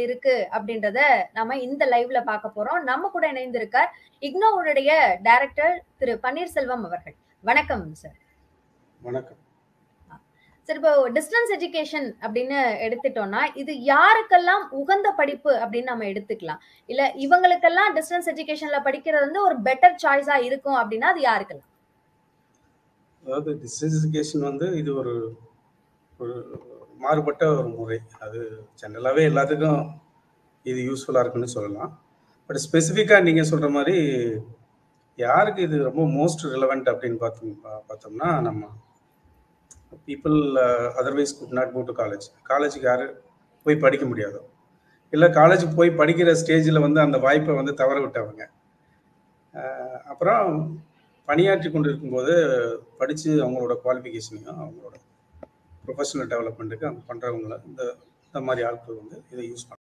இருக்கு அப்படின்றத நாம இந்த லைவ்ல பார்க்க போறோம். நம்ம கூட இணைந்திருக்கார் இக்னோவுடைய டைரக்டர் திரு பன்னீர்செல்வம் அவர்கள். வணக்கம் சார். வணக்கம் சார். இப்போ டிஸ்டன்ஸ் எஜுகேஷன் அப்படின்னு எடுத்துட்டோம்னா இது யாருக்கெல்லாம் உகந்த படிப்பு அப்படின்னு நம்ம எடுத்துக்கலாம்? இல்ல இவங்களுக்கெல்லாம் டிஸ்டன்ஸ் எஜுகேஷன்ல படிக்கிறது வந்து ஒரு பெட்டர் சாய்ஸா இருக்கும் அப்படின்னா அது யாருக்கெல்லாம்? அதாவது டிஸ்டன்ஸ் எஜுகேஷன் வந்து இது ஒரு மாறுபட்ட ஒரு முறை. அது ஜென்ரலாகவே எல்லாத்துக்கும் இது யூஸ்ஃபுல்லாக இருக்குன்னு சொல்லலாம். பட் ஸ்பெசிஃபிக்காக நீங்கள் சொல்கிற மாதிரி யாருக்கு இது ரொம்ப மோஸ்ட் ரிலவெண்ட் அப்படின்னு பார்த்தோம்னா நம்ம people otherwise could not go to காலேஜுக்கு யார் போய் படிக்க முடியாதோ, இல்லை காலேஜுக்கு போய் படிக்கிற ஸ்டேஜில் வந்து அந்த வாய்ப்பை வந்து தவற விட்டவங்க, அப்புறம் பணியாற்றி கொண்டு இருக்கும்போது படித்து அவங்களோட குவாலிஃபிகேஷனையும் அவங்களோட ப்ரொஃபஷனல் டெவலப்மெண்ட்டுக்கு அவங்க பண்ணுறவங்கள இந்த மாதிரி ஆட்கள் வந்து இதை யூஸ் பண்ணுறாங்க.